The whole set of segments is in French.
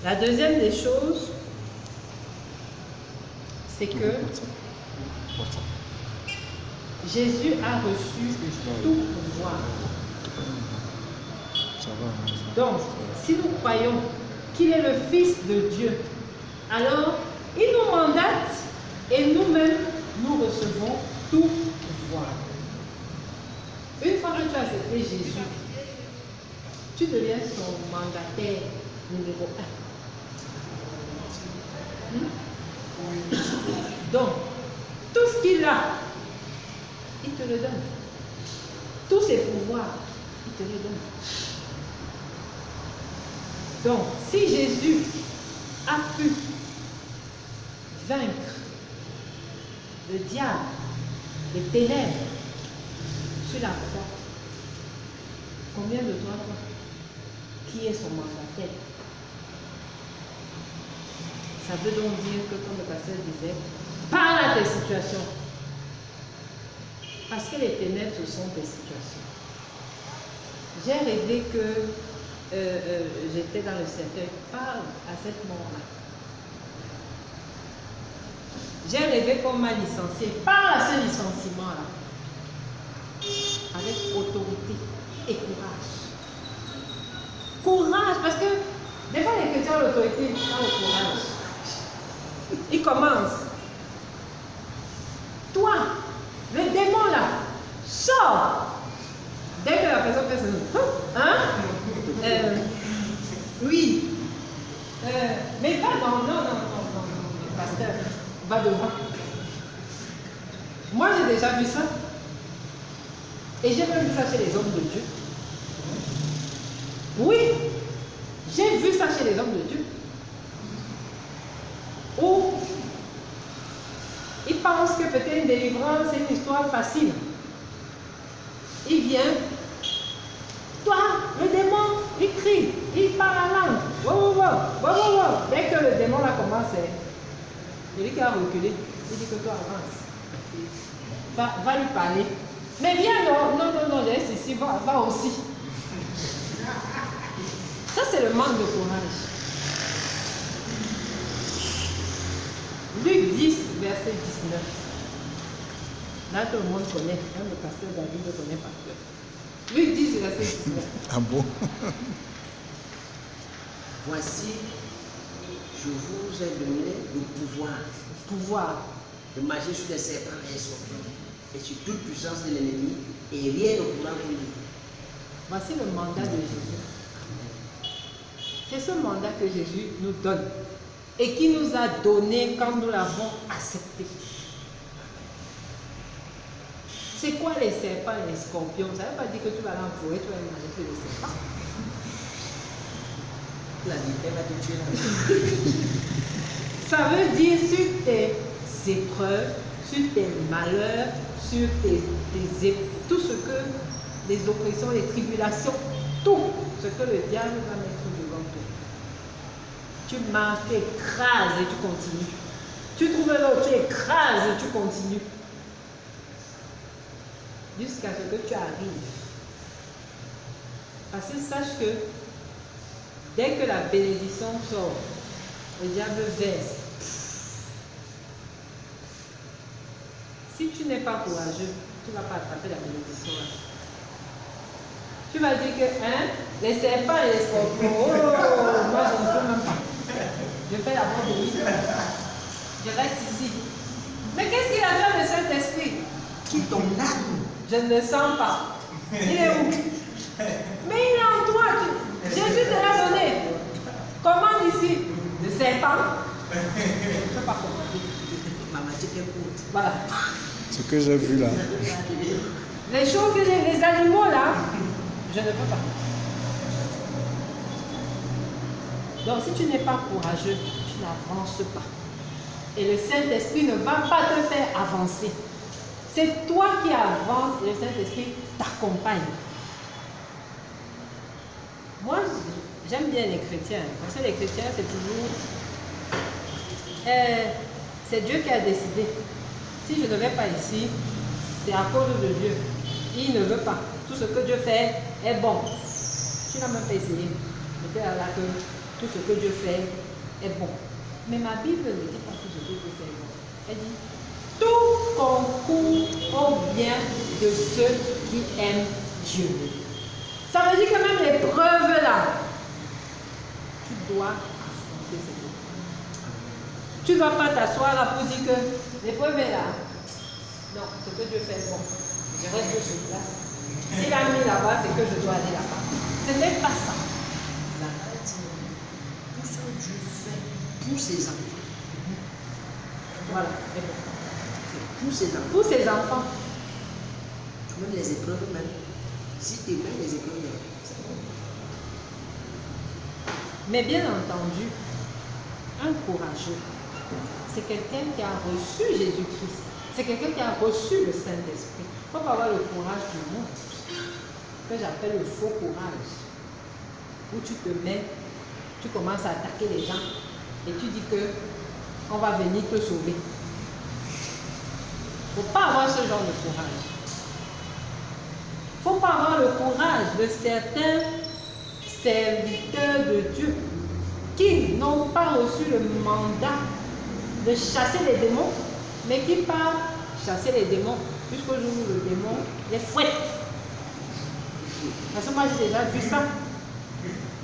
La deuxième des choses, c'est que Jésus a reçu tout pouvoir. Donc, si nous croyons qu'il est le Fils de Dieu, alors il nous mandate et nous-mêmes, nous recevons tout pouvoir. Une fois que tu as accepté Jésus, tu deviens son mandataire numéro 1. Donc, tout ce qu'il a, il te le donne. Tous ses pouvoirs, il te les donne. Donc, si Jésus a pu vaincre le diable, les ténèbres sur la croix, combien de toi, qui est son mandataire? Ça veut donc dire que, comme le pasteur disait, parle à tes situations. Parce que les ténèbres, ce sont tes situations. J'ai rêvé que j'étais dans le cercueil. Parle à cette mort-là. J'ai rêvé qu'on m'a licencié. Parle à ce licenciement-là. Avec autorité et courage. Courage, parce que des fois les chrétiens ont l'autorité, ils ont le courage. Ils commencent. Toi, le démon là, sors. Dès que la personne fait ça, hein? Oui. Mais pas non, pasteur, va devant. Moi j'ai déjà vu ça. Et j'ai même vu ça chez les hommes de Dieu. Oui, j'ai vu ça chez les hommes de Dieu. Où ils pensent que peut-être une délivrance c'est une histoire facile. Il vient, toi, le démon, il crie, il parle en langue. Wow. Dès que le démon a commencé, celui qui a reculé, il dit que toi avance. Va lui parler. Mais viens, non, laisse ici, va aussi. Ça, c'est le manque de courage. Luc 10, verset 19. Là, tout le monde connaît. Même le pasteur David le connaît par cœur. Luc 10, verset 19. Ah bon? Voici, je vous ai donné le pouvoir de marcher sur les serpents et les scorpions et sur toute puissance de l'ennemi, et rien ne pourra vous nuire. Voici le mandat de Jésus. C'est ce mandat que Jésus nous donne et qui nous a donné quand nous l'avons accepté. C'est quoi les serpents et les scorpions? Ça ne veut pas dire que tu vas aller en forêt, tu vas manger sur les serpents. La vie, elle va te tuer. Ça veut dire sur tes épreuves, sur tes malheurs, sur tout ce que les oppressions, les tribulations, tout ce que le diable va mettre devant toi. Tu marches, tu écrases et tu continues. Tu trouves l'autre, tu écrases et tu continues. Jusqu'à ce que tu arrives. Parce que sache que dès que la bénédiction sort, le diable verse. Si tu n'es pas courageux, tu ne vas pas attraper la bénédiction. Tu vas dire que les serpents et les scorpions, moi je ne peux même pas. Je fais d'abord de lui. Je reste ici. Mais qu'est-ce qu'il a fait le Saint-Esprit? Qui ton âme? Je ne le sens pas. Il est où? Mais il est en toi. Jésus te l'a donné. Commande ici. Le serpent. Je ne peux pas commander. Maman, tu t'es courte. Voilà. Ce que j'ai vu là. Les choses que les animaux là, je ne peux pas. Donc si tu n'es pas courageux, tu n'avances pas. Et le Saint-Esprit ne va pas te faire avancer. C'est toi qui avances et le Saint-Esprit t'accompagne. Moi, j'aime bien les chrétiens. Parce que les chrétiens, c'est toujours... c'est Dieu qui a décidé. Si je ne vais pas ici, c'est à cause de Dieu. Il ne veut pas. Tout ce que Dieu fait est bon. Tu n'as même pas essayé. Peut-être là que tout ce que Dieu fait est bon. Mais ma Bible ne dit pas tout ce que Dieu fait est bon. Elle dit, tout concourt au bien de ceux qui aiment Dieu. Ça veut dire que même l'épreuve là, tu dois affronter cette épreuve. Tu ne dois pas t'asseoir là pour dire que l'épreuve est là. Non, ce que Dieu fait est bon. Je reste sur place. S'il a mis là-bas, c'est que je dois aller là-bas. Ce n'est pas ça. La Bible dit, tout ce que Dieu fait pour ses enfants. Voilà, c'est bon. C'est pour ses enfants. Pour ses enfants. Même les épreuves, même. Si tu aimes les épreuves, c'est bon. Mais bien entendu, un courageux, c'est quelqu'un qui a reçu Jésus-Christ. C'est quelqu'un qui a reçu le Saint-Esprit. Il ne faut pas avoir le courage du monde, que j'appelle le faux courage, où tu te mets, tu commences à attaquer les gens et tu dis que on va venir te sauver. Il ne faut pas avoir ce genre de courage. Il ne faut pas avoir le courage de certains serviteurs de Dieu qui n'ont pas reçu le mandat de chasser les démons, mais qui partent chasser les démons jusqu'au jour où le démon les fouette. Parce que moi j'ai déjà vu ça.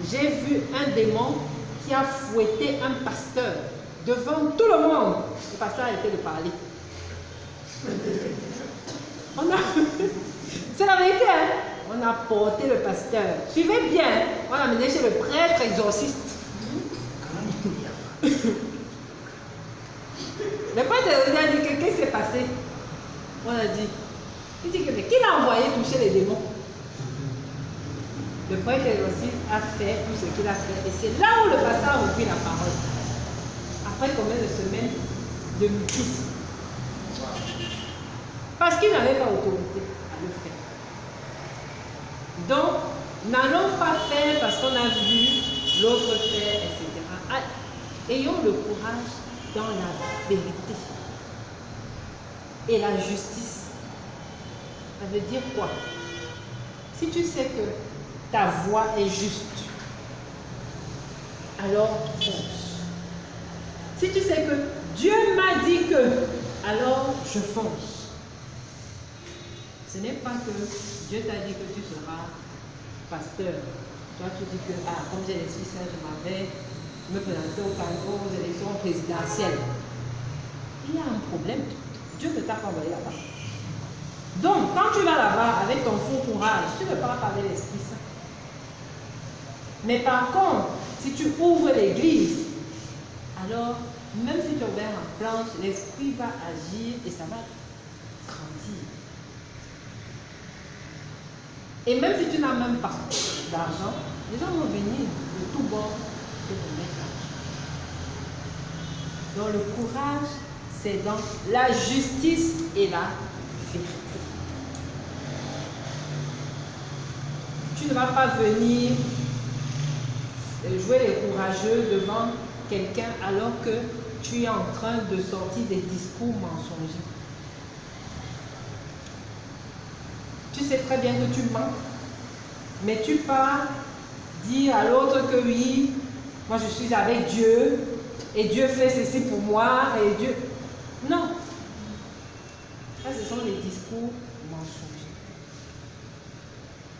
J'ai vu un démon qui a fouetté un pasteur devant tout le monde. Le pasteur a arrêté de parler. C'est la vérité, hein? On a porté le pasteur. Suivez bien, on l'a amené chez le prêtre exorciste. Le prêtre a dit qu'est-ce qui s'est passé? On a dit. Il dit que mais qui l'a envoyé toucher les démons? Le prêtre exorciste a fait tout ce qu'il a fait. Et c'est là où le pasteur a repris la parole. Après combien de semaines de mutisme? Parce qu'il n'avait pas autorité à le faire. Donc, n'allons pas faire parce qu'on a vu l'autre faire, etc. Ayons le courage dans la vérité. Et la justice, ça veut dire quoi? Si tu sais que ta voie est juste, alors fonce. Si tu sais que Dieu m'a dit que, alors je fonce. Ce n'est pas que Dieu t'a dit que tu seras pasteur. Toi, tu dis que, comme j'ai l'Esprit Saint, je m'avais me présenter aux élections présidentielles. Il y a un problème. Dieu ne t'a pas envoyé là-bas. Donc, quand tu vas là-bas avec ton faux courage, tu ne peux pas parler l'Esprit Saint. Mais par contre, si tu ouvres l'église, alors, même si tu ouvres en planche, l'Esprit va agir et ça va grandir. Et même si tu n'as même pas d'argent, les gens vont venir de tout bord te remettre l'argent. Donc le courage, c'est dans la justice et la vérité. Tu ne vas pas venir jouer les courageux devant quelqu'un alors que tu es en train de sortir des discours mensongers. Tu sais très bien que tu mens, mais tu pars dire à l'autre que oui, moi je suis avec Dieu, et Dieu fait ceci pour moi, et Dieu... Non. Ça, ce sont les discours mensongers.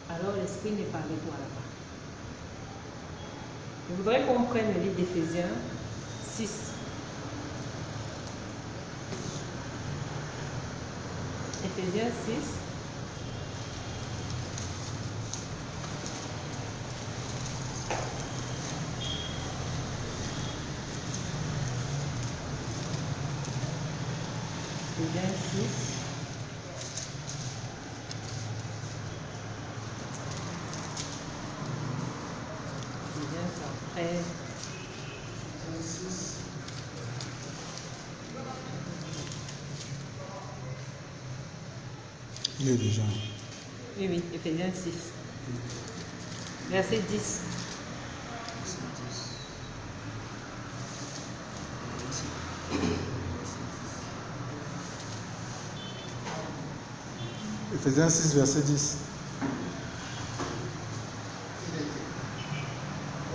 Alors l'Esprit n'est pas avec toi là-bas. Je voudrais qu'on prenne le livre d'Éphésiens 6. Éphésiens 6. Éphésiens 6. Éphésiens 13. Il est déjà. Oui, oui, Éphésiens 6. Verset 10. Éphésiens 6, verset 10.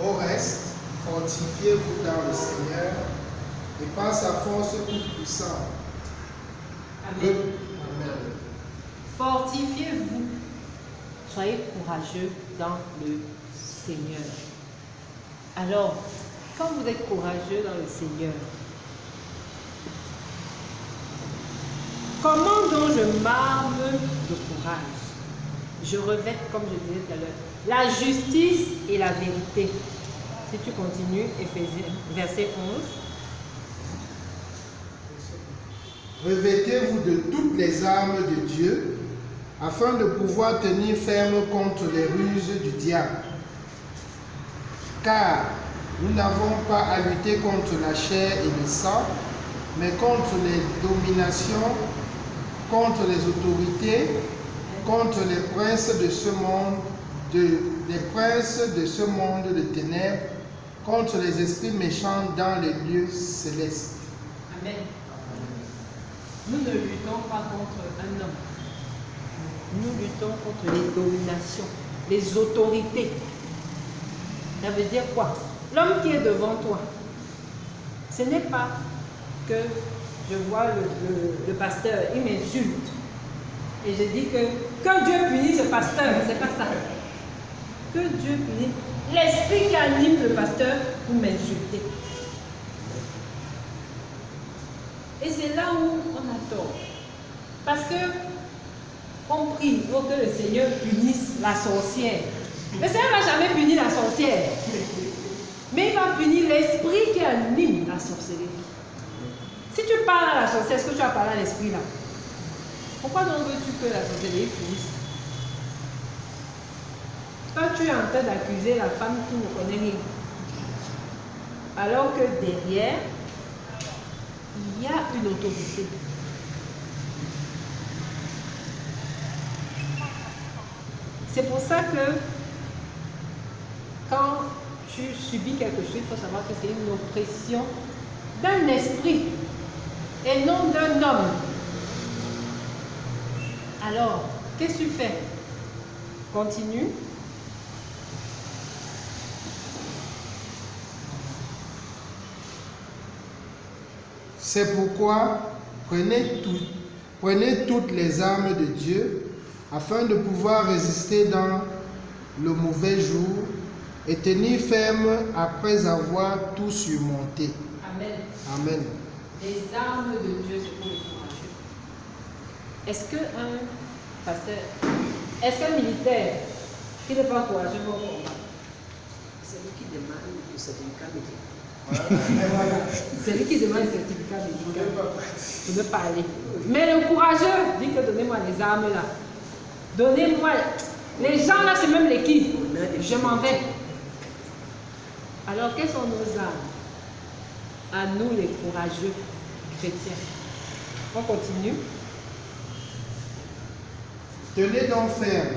Au reste, Fortifiez-vous dans le Seigneur et par sa force toute puissante. Amen. Amen. Fortifiez-vous. Soyez courageux dans le Seigneur. Alors, quand vous êtes courageux dans le Seigneur, comment donc je m'arme de courage? Je revête, comme je disais tout à l'heure, la justice et la vérité. Si tu continues, Éphésiens, verset 11. Revêtez-vous de toutes les armes de Dieu, afin de pouvoir tenir ferme contre les ruses du diable. Car nous n'avons pas à lutter contre la chair et le sang, mais contre les dominations, contre les autorités, contre les princes de ce monde, de ténèbres, contre les esprits méchants dans les lieux célestes. Amen. Nous ne luttons pas contre un homme. Nous luttons contre les dominations, les autorités. Ça veut dire quoi? L'homme qui est devant toi, ce n'est pas que je vois le pasteur, il m'insulte. Et je dis que Dieu punisse ce pasteur, c'est pas ça. Que Dieu punisse l'esprit qui anime le pasteur pour m'insulter. Et c'est là où on a tort. Parce que on prie pour que le Seigneur punisse la sorcière. Le Seigneur ne va jamais punir la sorcière. Mais il va punir l'esprit qui anime la sorcellerie. Si tu parles à la sorcière, est-ce que tu vas parler à l'esprit là? Pourquoi donc veux-tu que la sorcellerie punisse? Toi, tu es en train d'accuser la femme qui ne connaît rien. Alors que derrière, il y a une autorité. C'est pour ça que quand tu subis quelque chose, il faut savoir que c'est une oppression d'un esprit et non d'un homme. Alors, qu'est-ce que tu fais? Continue. C'est pourquoi prenez toutes les armes de Dieu afin de pouvoir résister dans le mauvais jour et tenir ferme après avoir tout surmonté. Amen. Amen. Les armes de Dieu, c'est pour les courageux. Est-ce qu'un pasteur, est-ce qu'un militaire qui n'est pas courageux va au combat? C'est lui qui demande le certificat médical. C'est lui qui demande le certificat médical pour ne pas aller. Mais le courageux dit que donnez-moi les armes là. Donnez-moi. Les gens là, c'est même l'équipe. Je m'en vais. Alors, quelles sont nos armes? À nous, les courageux chrétiens. On continue. Tenez donc ferme.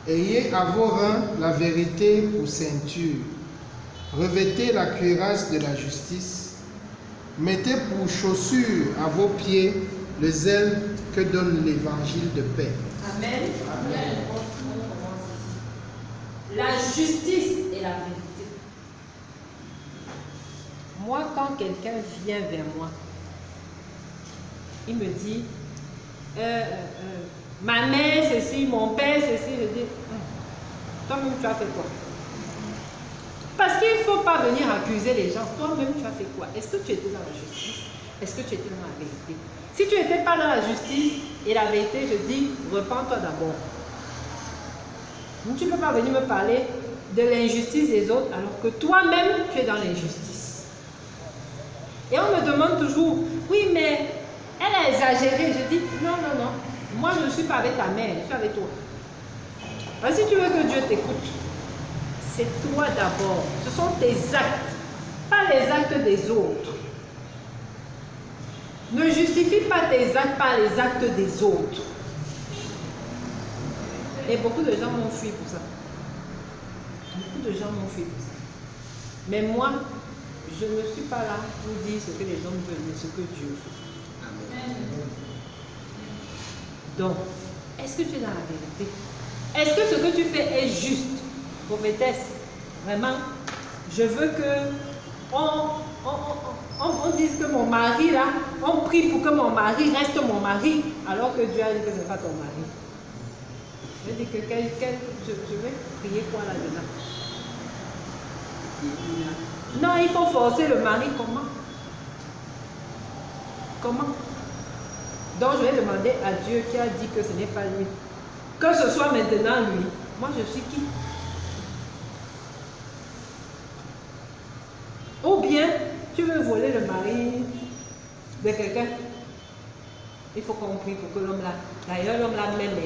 Ayez à vos reins la vérité pour ceinture. Revêtez la cuirasse de la justice. Mettez pour chaussure à vos pieds le zèle que donne l'évangile de paix. Amen. Amen. La justice et la vérité. Moi, quand quelqu'un vient vers moi, il me dit, ma mère ceci, mon père ceci, je dis, toi-même tu as fait quoi? Parce qu'il ne faut pas venir accuser les gens. Toi-même tu as fait quoi? Est-ce que tu étais dans la justice? Est-ce que tu étais dans la vérité? Si tu n'étais pas dans la justice et la vérité, je dis, repens-toi d'abord. Tu ne peux pas venir me parler de l'injustice des autres alors que toi-même tu es dans l'injustice. Et on me demande toujours, oui mais elle a exagéré. Je dis, non, moi je ne suis pas avec ta mère, je suis avec toi. Alors, si tu veux que Dieu t'écoute, c'est toi d'abord. Ce sont tes actes, pas les actes des autres. Ne justifie pas tes actes par les actes des autres. Et beaucoup de gens m'ont fui pour ça. Beaucoup de gens m'ont fui pour ça. Mais moi, je ne suis pas là pour dire ce que les hommes veulent, mais ce que Dieu veut. Amen. Donc, est-ce que tu es dans la vérité? Est-ce que ce que tu fais est juste? Prophétesse, vraiment, Je veux que on dise que mon mari là, on prie pour que mon mari reste mon mari, alors que Dieu a dit que ce n'est pas ton mari. Je dis que je vais prier quoi là-dedans? Non, il faut forcer le mari comment? Comment? Donc je vais demander à Dieu qui a dit que ce n'est pas lui. Que ce soit maintenant lui. Moi je suis qui? Ou bien tu veux voler le mari de quelqu'un. Il faut qu'on prie pour que l'homme là. D'ailleurs l'homme là même,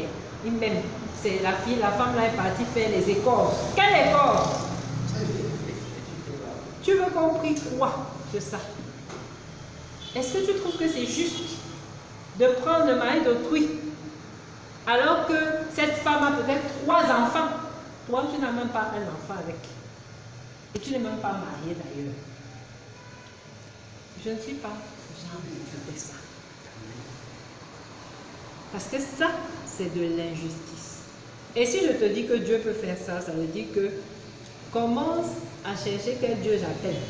il m'aime. C'est la fille, la femme là est partie faire les écorces. Quelle écorce? Tu veux qu'on prie quoi de ça? Est-ce que tu trouves que c'est juste de prendre le mari d'autrui alors que cette femme a peut-être 3 enfants? Toi, tu n'as même pas un enfant avec. Et tu n'es même pas marié d'ailleurs. Je ne suis pas genre de faire ça. Parce que ça, c'est de l'injustice. Et si je te dis que Dieu peut faire ça, ça veut dire que commence à chercher quel Dieu j'appelle.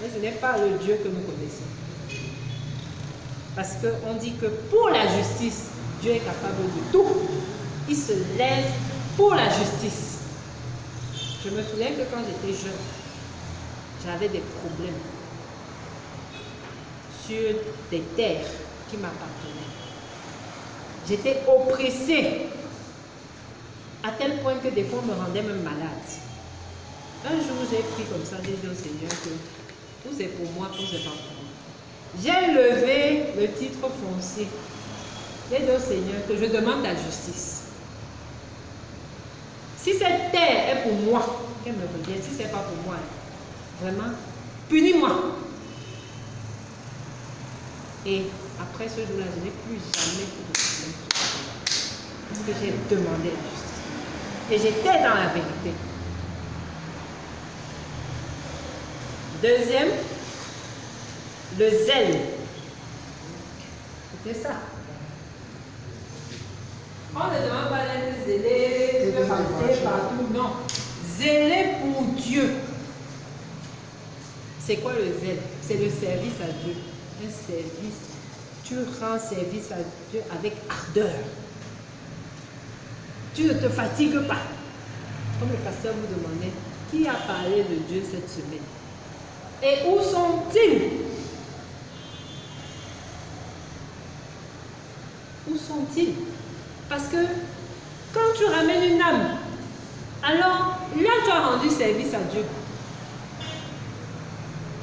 Mais ce n'est pas le Dieu que nous connaissons. Parce qu'on dit que pour la justice, Dieu est capable de tout. Il se lève pour la justice. Je me souviens que quand j'étais jeune, j'avais des problèmes sur des terres qui m'appartenaient. J'étais oppressée à tel point que des fois on me rendait même malade. Un jour j'ai pris comme ça, j'ai dit au Seigneur que tout c'est pour moi, tout c'est pas pour moi. J'ai levé le titre foncier. J'ai dit au Seigneur que je demande la justice. Si cette terre est pour moi, qu'elle me revienne. Si ce n'est pas pour moi, vraiment, punis-moi. Et après ce jour-là, je n'ai plus jamais eu de problème. Parce que j'ai demandé la justice. Et j'étais dans la vérité. Deuxième, le zèle. C'était ça. On ne demande pas d'être zélé, de passer partout, non. Zélé pour Dieu. C'est quoi le zèle? C'est le service à Dieu. Un service. Tu rends service à Dieu avec ardeur. Tu ne te fatigues pas. Comme le pasteur vous demandait, qui a parlé de Dieu cette semaine? Et où sont-ils? Où sont-ils? Parce que quand tu ramènes une âme, alors là tu as rendu service à Dieu.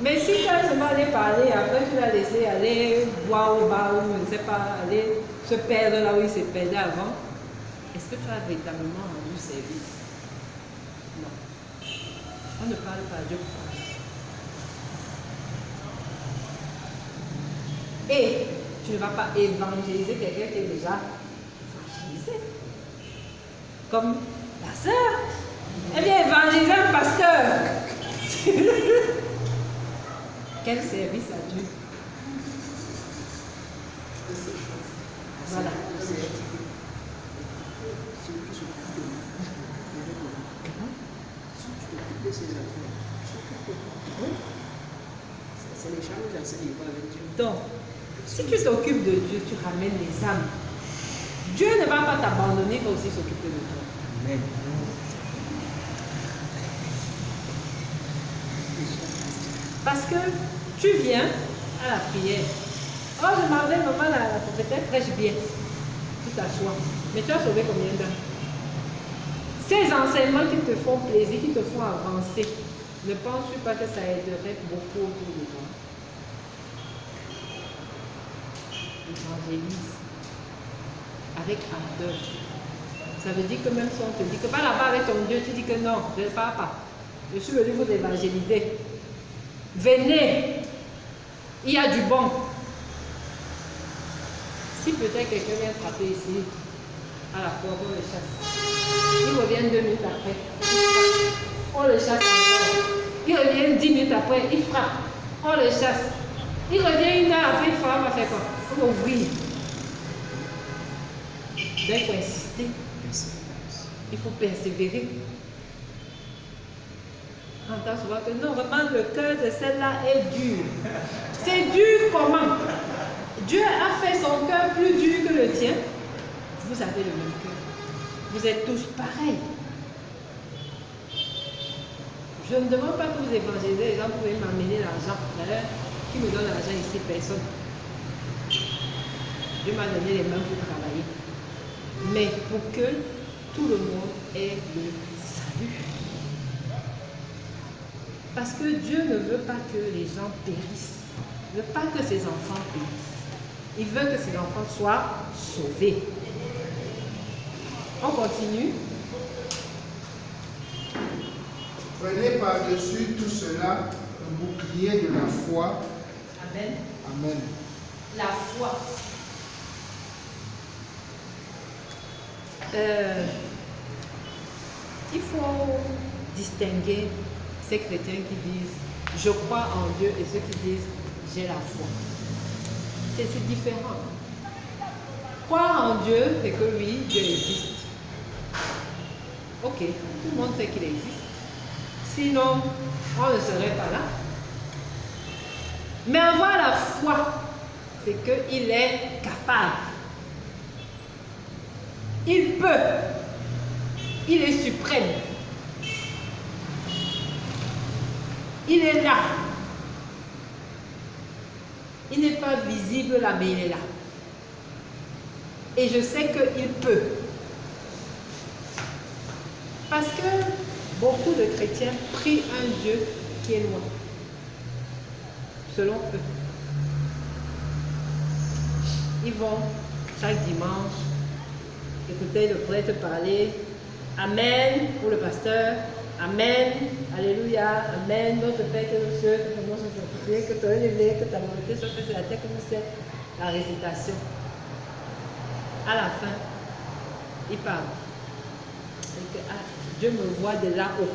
Mais si tu as seulement allé parler, après tu l'as laissé aller boire au bar ou je ne sais pas, aller se perdre là où il se perdait avant, est-ce que tu as véritablement rendu service? Non. On ne parle pas à Dieu pour parler. Et tu ne vas pas évangéliser quelqu'un qui est déjà évangélisé. Comme la sœur. Elle vient évangéliser un pasteur. Quel service à Dieu. Voilà. C'est les charges à ce niveau avec Dieu. Donc, si tu t'occupes de Dieu, tu ramènes les âmes. Dieu ne va pas t'abandonner, il va aussi s'occuper de toi. Amen. Parce que tu viens à la prière. Oh, je m'en vais, maman, la prophétesse prêche bien. Tu t'assois. Mais tu as sauvé combien d'âmes? Ces enseignements qui te font plaisir, qui te font avancer, ne penses-tu pas que ça aiderait beaucoup autour de toi? Évangélise avec ardeur. Ça veut dire que même si on te dit que va là-bas avec ton Dieu, tu dis que non, je ne pars pas. Je suis venu vous évangéliser. Venez, il y a du bon. Si peut-être quelqu'un vient frapper ici, à la porte, on le chasse. Il revient 2 minutes après. On le chasse encore. Il revient 10 minutes après, il frappe. On le chasse. Il revient 1 heure après, il frappe, on va faire quoi? On va ouvrir. Donc il faut insister. Il faut persévérer. On entend souvent que non, vraiment le cœur de celle-là est dur. C'est dur comment? Dieu a fait son cœur plus dur que le tien. Vous avez le même cœur. Vous êtes tous pareils. Je ne demande pas que vous évangélisez, les gens pouvez m'amener l'argent. D'ailleurs, qui me donne l'argent ici? Personne. Dieu m'a donné les mains pour travailler. Mais pour que tout le monde ait le salut. Parce que Dieu ne veut pas que les gens périssent. Il ne veut pas que ses enfants périssent. Il veut que ses enfants soient sauvés. On continue. Prenez par-dessus tout cela un bouclier de la foi. Amen. Amen. La foi. Il faut distinguer ces chrétiens qui disent « je crois en Dieu » et ceux qui disent « j'ai la foi ». C'est différent. Croire en Dieu, c'est que oui, Dieu existe. Ok, tout le monde sait qu'il existe. Sinon, on ne serait pas là. Mais avoir la foi, c'est qu'il est capable. Il peut. Il est suprême. Il est là. Il n'est pas visible là, mais il est là. Et je sais qu'il peut. Parce que beaucoup de chrétiens prient un Dieu qui est loin. Selon eux. Ils vont chaque dimanche écouter le prêtre parler. Amen pour le pasteur. Amen. Alléluia. Amen. Notre Père que nous sommes, que nous sommes sanctifiés, que ton nom est élevé, que ta volonté soit faite sur la terre comme c'est la récitation. À la fin, il parle. Et que, Dieu me voit de là-haut.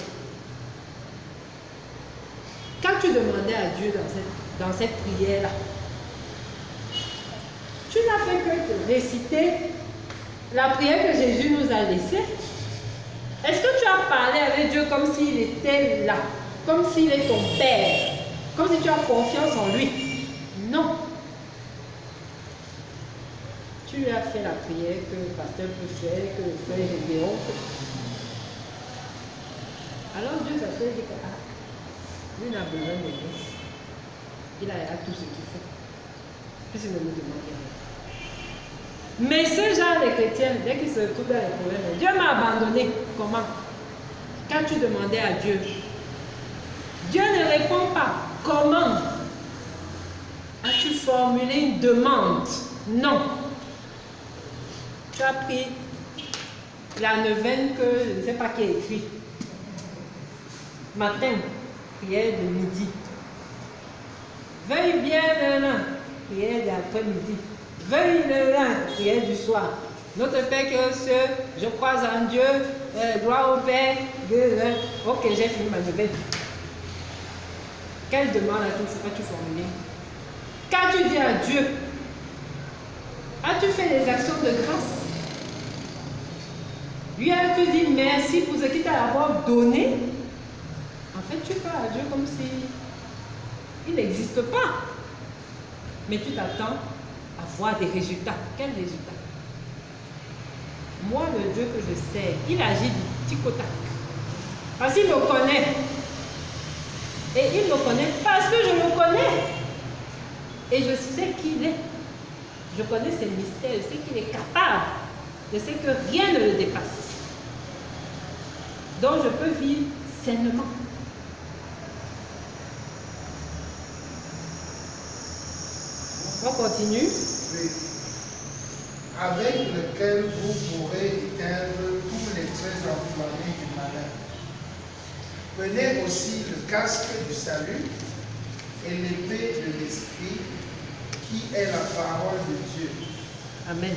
Quand tu demandais à Dieu dans cette prière-là, tu n'as fait que réciter la prière que Jésus nous a laissée. Est-ce que tu as parlé avec Dieu comme s'il était là, comme s'il est ton Père, comme si tu as confiance en lui? Non. Tu lui as fait la prière que le pasteur peut faire, que le frère Gédéon. Alors Dieu s'assure et dit que lui n'a besoin de nous. Il a tout ce qu'il faut. Puisqu'il ne nous demande rien. Mais ce genre de chrétiens, dès qu'ils se retrouvent dans les problèmes, Dieu m'a abandonné. Comment? Quand tu demandais à Dieu, Dieu ne répond pas. Comment? As-tu formulé une demande? Non. Tu as pris la neuvaine que je ne sais pas qui a écrit. Matin, prière de midi. Veuille bien demain, prière d'après-midi. Veuille le lin, prière du soir. Notre Père qui est aux cieux, je crois en Dieu, gloire au Père. Ok, j'ai fini ma neuvaine. Quelle demande as-tu formulée? Qu'as-tu dit à Dieu? As-tu fait des actions de grâce? Lui as-tu dit merci pour ce qu'il t'a d'abord donné? En fait, tu parles à Dieu comme si il n'existe pas. Mais tu t'attends à voir des résultats. Quels résultats? Moi, le Dieu que je sais, il agit du tic au tac. Parce qu'il me connaît. Et il me connaît parce que je le connais. Et je sais qui il est. Je connais ses mystères. Je sais qu'il est capable. Je sais que rien ne le dépasse. Donc je peux vivre sainement. On continue. Oui. Avec lequel vous pourrez éteindre tous les traits enflammés du malin. Prenez aussi le casque du salut et l'épée de l'esprit qui est la parole de Dieu. Amen.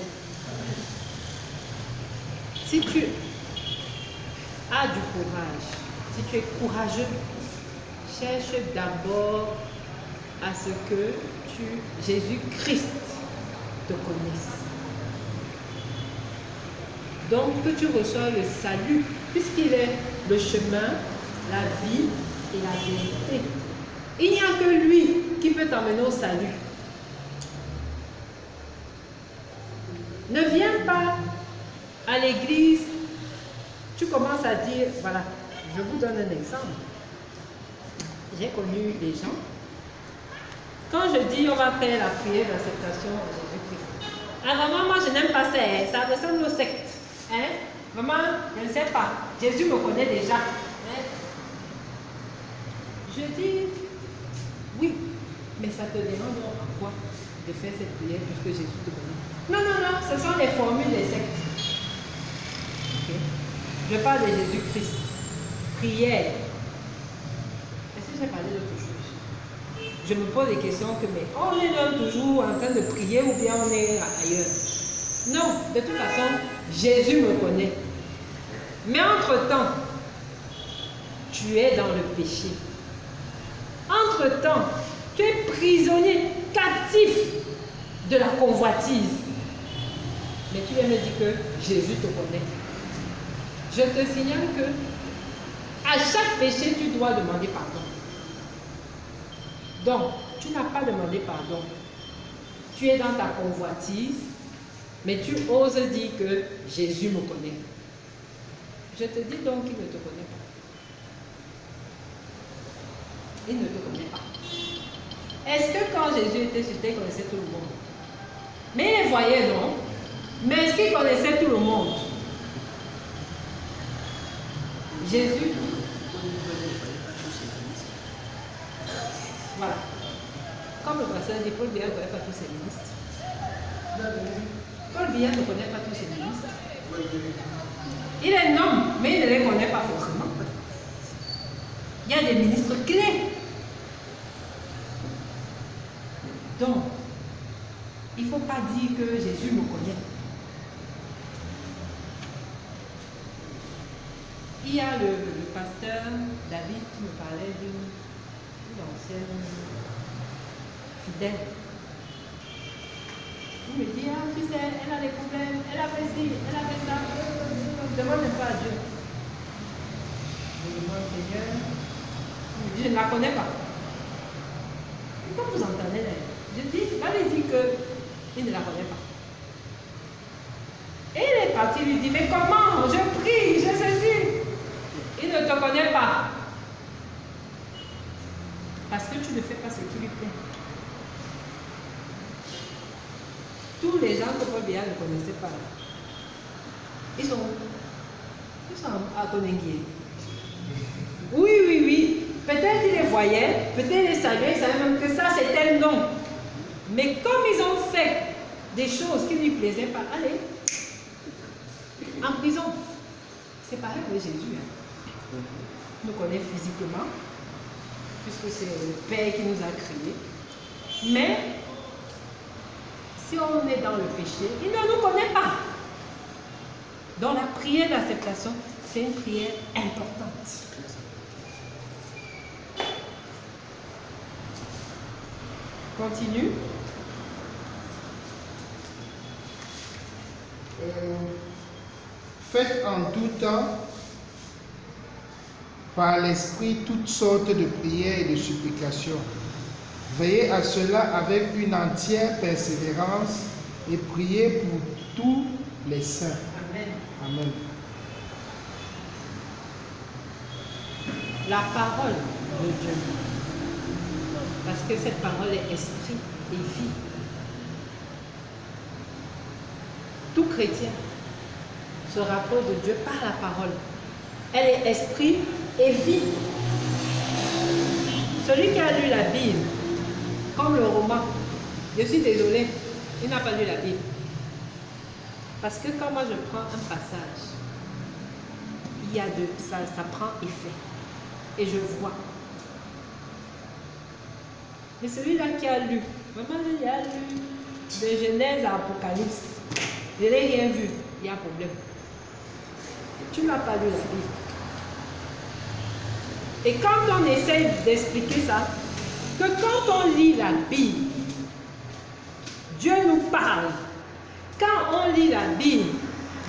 Si tu as du courage, si tu es courageux, cherche d'abord à ce que Jésus-Christ te connaisse. Donc que tu reçois le salut, puisqu'il est le chemin, la vie et la vérité. Il n'y a que lui qui peut t'emmener au salut. Ne viens pas à l'église, tu commences à dire, voilà, je vous donne un exemple. J'ai connu des gens, quand je dis on va faire la prière d'acceptation de Jésus-Christ, alors vraiment, moi je n'aime pas ça, hein, ça ressemble aux sectes. Hein? Vraiment, je ne sais pas, Jésus me connaît déjà. Hein? Je dis, oui, mais ça te dérange en quoi de faire cette prière puisque Jésus te connaît? Non, non, non, ce sont les formules des sectes. Okay. Je parle de Jésus-Christ. Prière. Est-ce que j'ai parlé d'autre chose? Je me pose des questions que, mais on est donc toujours en train de prier ou bien on est ailleurs? Non, de toute façon, Jésus me connaît. Mais entre-temps, tu es dans le péché. Entre-temps, tu es prisonnier, captif de la convoitise. Mais tu viens me dire que Jésus te connaît. Je te signale que à chaque péché, tu dois demander pardon. Donc, tu n'as pas demandé pardon. Tu es dans ta convoitise, mais tu oses dire que Jésus me connaît. Je te dis donc qu'il ne te connaît pas. Il ne te connaît pas. Est-ce que quand Jésus était sur terre, il connaissait tout le monde? Mais il les voyait, non? Mais est-ce qu'il connaissait tout le monde? Jésus, voilà. Comme le pasteur dit, Paul Biya ne connaît pas tous ses ministres. Paul Biya ne connaît pas tous ses ministres. Il est un homme, mais il ne les connaît pas forcément. Il y a des ministres clés. Donc, il ne faut pas dire que Jésus me connaît. Il y a le pasteur David qui me parlait d'une ancienne fidèle. Il me dit, ah, tu sais, elle a des problèmes, elle a fait ci, elle a fait ça. Demande pas à Dieu. Je demande Seigneur. Il me dit, je ne la connais pas. Et quand vous entendez, je dis, allez dire qu'il ne la connaît pas. Et il est parti lui dit, mais comment? Je prie, je saisis. Il ne te connaît pas. Parce que tu ne fais pas ce qui lui plaît. Tous les gens que Paul Biya ne connaissait pas, ils sont à Tonenguier. Oui, oui, oui. Peut-être ils les voyaient, peut-être ils les saluaient, ils savaient même que ça c'était le nom. Mais comme ils ont fait des choses qui ne lui plaisaient pas, allez, en prison. C'est pareil avec Jésus. Hein. Il nous connaît physiquement, puisque c'est le Père qui nous a créés. Mais, si on est dans le péché, il ne nous connaît pas. Donc la prière d'acceptation, c'est une prière importante. Continue. Faites en tout temps, par l'Esprit, toutes sortes de prières et de supplications. Veillez à cela avec une entière persévérance et priez pour tous les saints. Amen. Amen. La parole de Dieu. Parce que cette parole est esprit et vie. Tout chrétien se rapproche de Dieu par la parole. Elle est esprit et vie. Celui qui a lu la Bible, comme le roman, je suis désolée, il n'a pas lu la Bible. Parce que quand moi je prends un passage, il y a ça prend effet. Et je vois. Mais celui-là qui a lu, vraiment il a lu de Genèse à Apocalypse, je n'ai rien vu, il y a un problème. Tu n'as pas lu la Bible. Et quand on essaye d'expliquer ça, que quand on lit la Bible, Dieu nous parle. Quand on lit la Bible,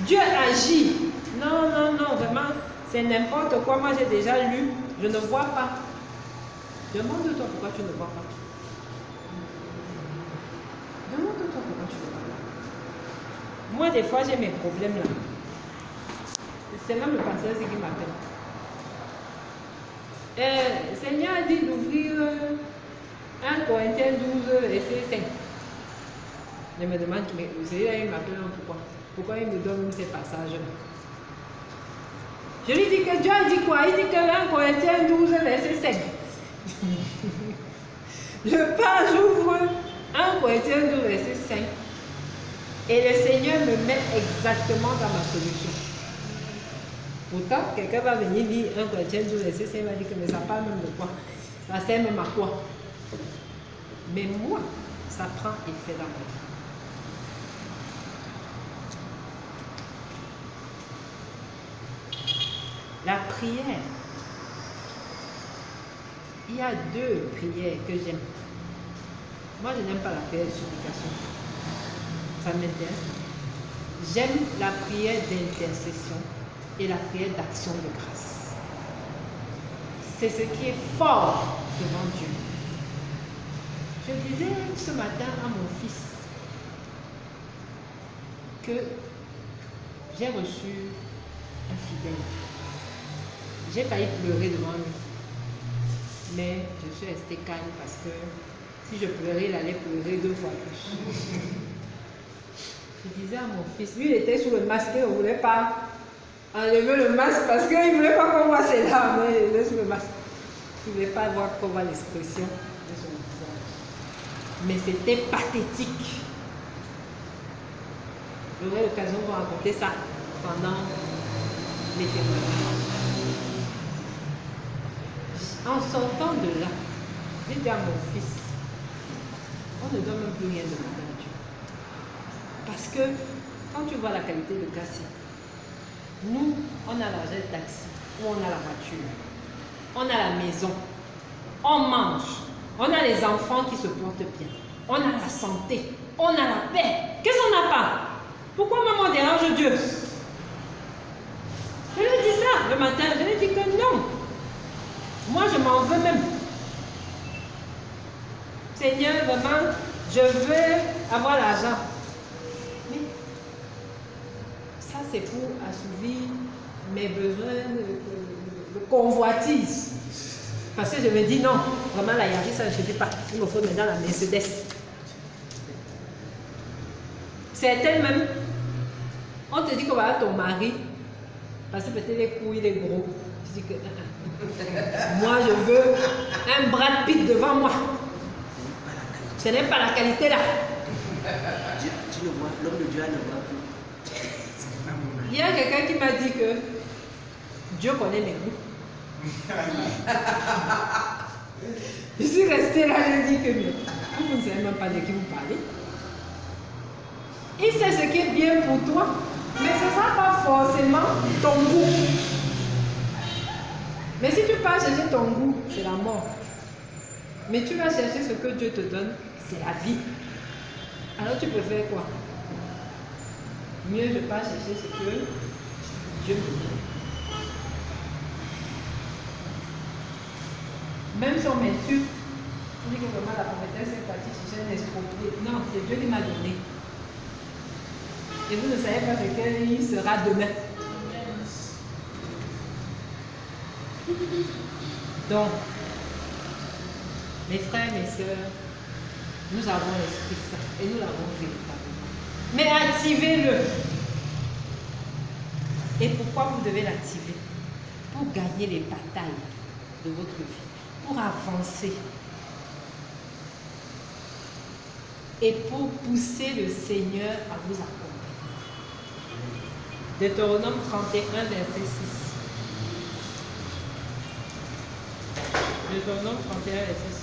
Dieu agit. Non, non, non, vraiment, c'est n'importe quoi. Moi, j'ai déjà lu, je ne vois pas. Demande-toi pourquoi tu ne vois pas. Demande-toi pourquoi tu ne vois pas. Moi, des fois, j'ai mes problèmes là. C'est même le pasteur qui m'appelle. Le Seigneur a dit d'ouvrir 1 Corinthiens 12, verset 5. Je me demande, mais celui-là, il m'appelle pourquoi? Pourquoi il me donne ces passages-là? Je lui dis que Dieu a dit quoi? Il dit que 1 Corinthiens 12, verset 5. Je pars, j'ouvre 1 Corinthiens 12, verset 5. Et le Seigneur me met exactement dans ma solution. Pourtant, quelqu'un va venir dire 1 Corinthiens 12, verset 5, il va dire que mais ça parle même de quoi? Ça sert même à quoi? Mais moi, ça prend effet dans ma vie. La prière. Il y a 2 prières que j'aime. Moi, je n'aime pas la prière de supplication. Ça m'intéresse. J'aime la prière d'intercession et la prière d'action de grâce. C'est ce qui est fort devant Dieu. Je disais ce matin à mon fils que j'ai reçu un fidèle. J'ai failli pleurer devant lui. Mais je suis restée calme parce que si je pleurais, il allait pleurer 2 fois plus. Je disais à mon fils, lui il était sous le masque, il ne voulait pas enlever le masque parce qu'il ne voulait pas qu'on voit ses larmes, il était sous le masque. Il ne voulait pas voir qu'on voit l'expression de son visage. Mais c'était pathétique. J'aurai l'occasion de vous raconter ça pendant les témoignages. En sortant de là, j'ai dit à mon fils, on ne doit même plus rien demander à Dieu. Parce que quand tu vois la qualité de Cassie, nous, on a l'argent de taxi, ou on a la voiture, on a la maison, on mange, on a les enfants qui se portent bien, on a la santé, on a la paix. Qu'est-ce qu'on n'a pas? Pourquoi maman dérange Dieu? Je lui ai dit ça le matin, je lui ai dit que non. Moi, je m'en veux même. Seigneur, vraiment, je veux avoir l'argent. Mais ça, c'est pour assouvir mes besoins de convoitise. Parce que je me dis, non, vraiment, la Yaris, ça ne suffit pas. Il me faut maintenant la Mercedes. Certains même, on te dit qu'on va avoir ton mari, parce que peut-être les couilles, il est gros. Je dis que moi, je veux un Brad Pitt devant moi. Ce n'est pas la qualité là. Tu le vois, l'homme de Dieu ne voit plus. Il y a quelqu'un qui m'a dit que Dieu connaît mes goûts. Je suis restée là, je dis que vous ne savez même pas de qui vous parlez. Il sait ce qui est bien pour toi, mais ce ne sera pas forcément ton goût. Mais si tu pars chercher ton goût, c'est la mort. Mais tu vas chercher ce que Dieu te donne, c'est la vie. Alors tu peux faire quoi? Mieux je pars chercher ce que Dieu me donne. Même si on m'insulte, on dit que vraiment la prophétesse est partie chercher un escroquerie. Non, c'est Dieu qui m'a donné. Et vous ne savez pas ce qu'il sera demain. Donc, mes frères, mes sœurs, nous avons l'Esprit Saint et nous l'avons véritablement. Mais activez-le. Et pourquoi vous devez l'activer? Pour gagner les batailles de votre vie, pour avancer et pour pousser le Seigneur à vous accompagner. Deutéronome 31, verset 6. Deutéronome 31, verset 6.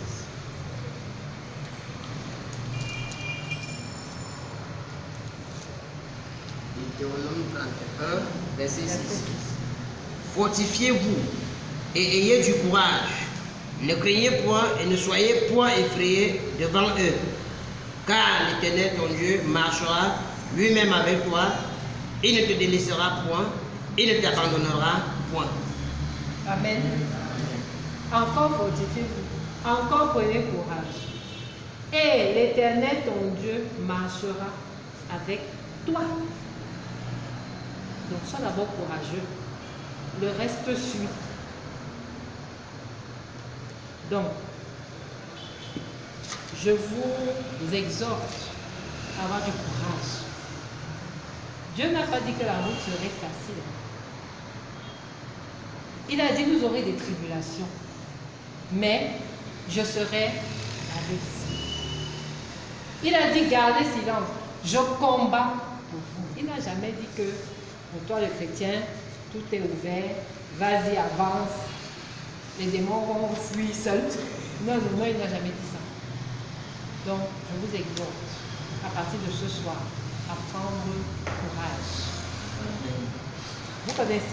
Deutéronome 31, verset 6. Fortifiez-vous et ayez du courage. Ne craignez point et ne soyez point effrayés devant eux. Car l'Éternel, ton Dieu, marchera lui-même avec toi. Il ne te délaissera point. Il ne t'abandonnera point. Amen. Encore fortifiez-vous. Encore prenez courage. Et l'Éternel, ton Dieu, marchera avec toi. Donc, sois d'abord courageux. Le reste suit. Donc, je vous exhorte à avoir du courage. Dieu n'a pas dit que la route serait facile. Il a dit, vous aurez des tribulations. Mais je serai avec vous. Il a dit, gardez silence. Je combats pour vous. Il n'a jamais dit que pour toi, le chrétien, tout est ouvert. Vas-y, avance. Les démons vont fuir seuls. Non, il n'a jamais dit ça. Donc, je vous exhorte, à partir de ce soir, à prendre courage. Vous connaissez